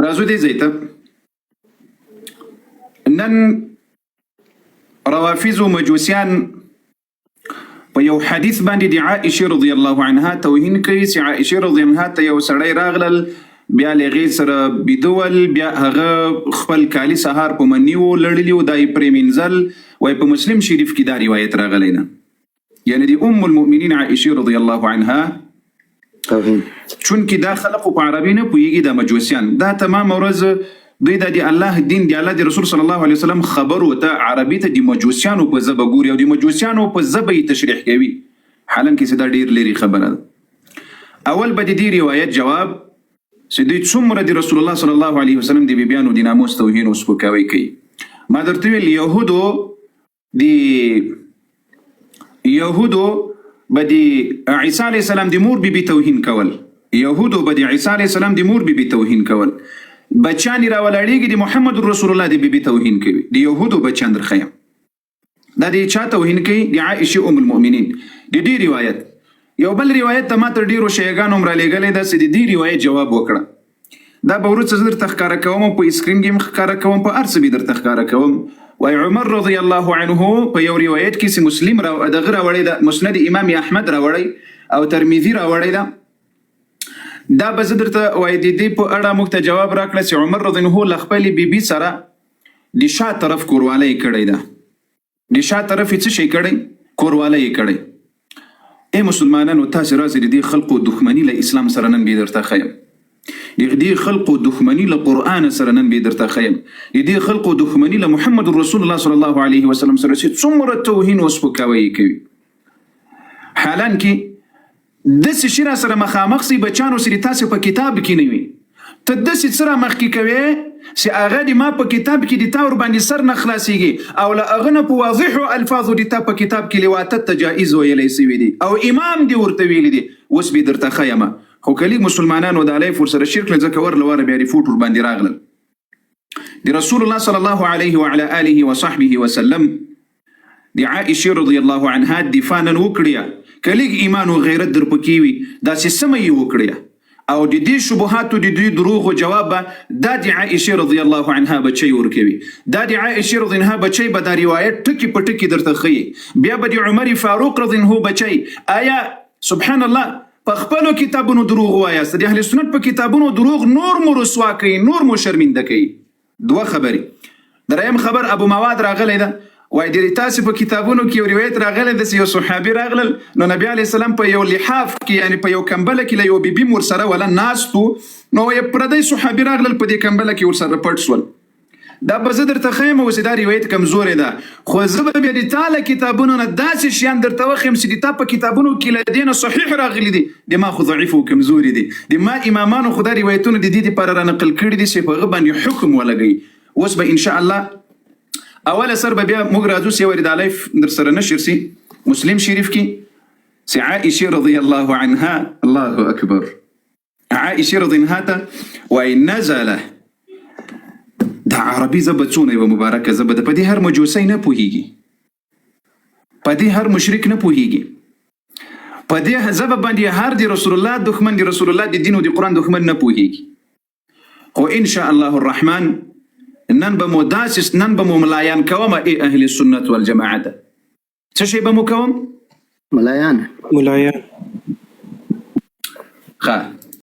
راځو دې ځای ته. نن روافض او مجوسیان په یو حدیث باندې د عائشه رضی الله عنها توهین کوي چې عائشه رضی الله عنها ته یو سړی راغلل، بیا لغې سره بیدول، بیا هغه خپل کالی سهار په منیو لړلی و، دای پرې منزل وای. په مسلم شریف کې دا روایت راغلی نه، یعنی د ام المؤمنین عائشه رضی الله عنها چون کې دا خلق په عربي نه پوهیږي، د مجوسیان دا تمام ورځ دوی د الله دین دی الله د رسول صلی الله علیه وسلم خبر وته عربي ته د مجوسیانو په ژبه ګوري او د مجوسیانو په ژبه یې تشریح کوي، حالانکه دا ډیر لري خبره ده. اول به د دې روایت جواب چې دوی څومره د رسول الله صلی الله علیه وسلم د بیبیانو د ناموس توهین او سپکاوی کوي. ما درته ویل یهودو به د عیسی علیه السلام د مور بیبي توهین کول، یهودو به د عیسی علیه السلام د مور بیبي توهین کول، بچانی راولاړیږي د محمد رسول الله د بیبي توهین کوي. د یهودو بچان درخیم دا د چا توهین کوي؟ د عائشه ام المؤمنین. د دې روایت یو بل روایت ته ماته ډیرو شیګانو عمر لګلې ده چې د دې روایت جواب وکړه. دا به ورڅ زر تخکار کوم په اسکرین کې مخکار کوم په ارس به در تخکار کوم. وای عمر رضی الله عنه په یو روایت کې چې مسلم را دغه راوړی ده، مسند امام احمد راوړی او ترمذی راوړی ده. دا به زه درته وای د دې په اړه موږ ته جواب راکړه چې عمر رضی الله عنه خپل بیبي سره د شا طرف کورواله کړی ده. د شا طرف څه شي کړی؟ کورواله کړی. اے مسلمانانو تاسو راځي د دې خلقو دښمنی له اسلام سره نن به درته خیم، د دې خلقو دښمنی له قران سره نن به درته خیم، د دې خلقو دښمنی له محمد رسول الله صلی الله علیه وسلم سره چې څومره توهین او سپکاوی کوي. حالانکه داسې شي را سره مخامخ سي بچانو سره تاسو په کتاب کې نه وي، ته داسې سره مخ کې کوي چې هغه د ما په کتاب کې د تاور باندې سر نه خلاصيږي او لا اغنه په واضح الفاظ د تا په کتاب کې لواتت تجایز ویلې سوي دي او امام دی ورته ویل دي. اوس به درته خیمه خو کلی مسلمانانو د علی فرصه شرک لزکه ور لواره بیا فوټور باندې راغلل. د رسول الله صلی الله علیه وعلى اله وصحبه وسلم د عائشه رضی الله عنها دفاع نن وکړه، کلیګ ایمان او غیرت در پکې وي دا چې سمې وکړه او د دې شبهات د دې دروغ جواب د عائشه رضی الله عنها بچي ورکوي. د عائشه رضی الله عنها بچي به د روایت ټکی په ټکی درته خي، بیا به د عمر فاروق رضی الله عنه بچي. آیا سبحان الله په خپل کتابونو دروغ وایاست، د اهل سنت په کتابونو دروغ نور مو رسوا کوي، نور مو شرمنده کوي. دوه خبري. دریم خبر ابو مواد راغلی ده، وای د تاسو په کتابونو کې یو روایت راغلی ده چې یو صحابي راغلل، نو نبی علی السلام په یو لحاف کې یعنی په یو کمبله کې له یو بیبي مور سره ولا ناستو، نو یو پردی صحابي راغلل په دې کمبله کې ور سره پټ شول. دا به زه درته خیم او چې دا روایت کمزورې ده، خو زه به بیا د تاله کتابونو نه داسې شیان درته وخیم چې د تا په کتابونو کې له دې نه صحیح راغلي دي، د ما خو ضعیف او کمزوري دي، د ما امامانو خو دا روایتونه د دې لپاره رانقل کړي دي چې په هغه باندې حکم ولګوي. اوس به ان شاء الله اول سر به بیا موږ راځو چې ورته لایف در سره نشر سي مسلم شریف کې چې عائشه رضی الله عنها، الله اکبر، عائشه رضی الله عنها وای نزله د عربي زبڅونه یو مبارکه زبده په دې هر مجوسی نه پوهیږي، په دې هر مشرک نه پوهیږي، په دې زبه باندې هر دی رسول الله دښمن دی، رسول الله د دین او د قران دښمن نه پوهیږي. خو ان شاء الله الرحمن نن به مو داسس، نن به مو ملایان کوم ای اهل السنت والجماعه. څه شی به مو کوم؟ ملایان. ښه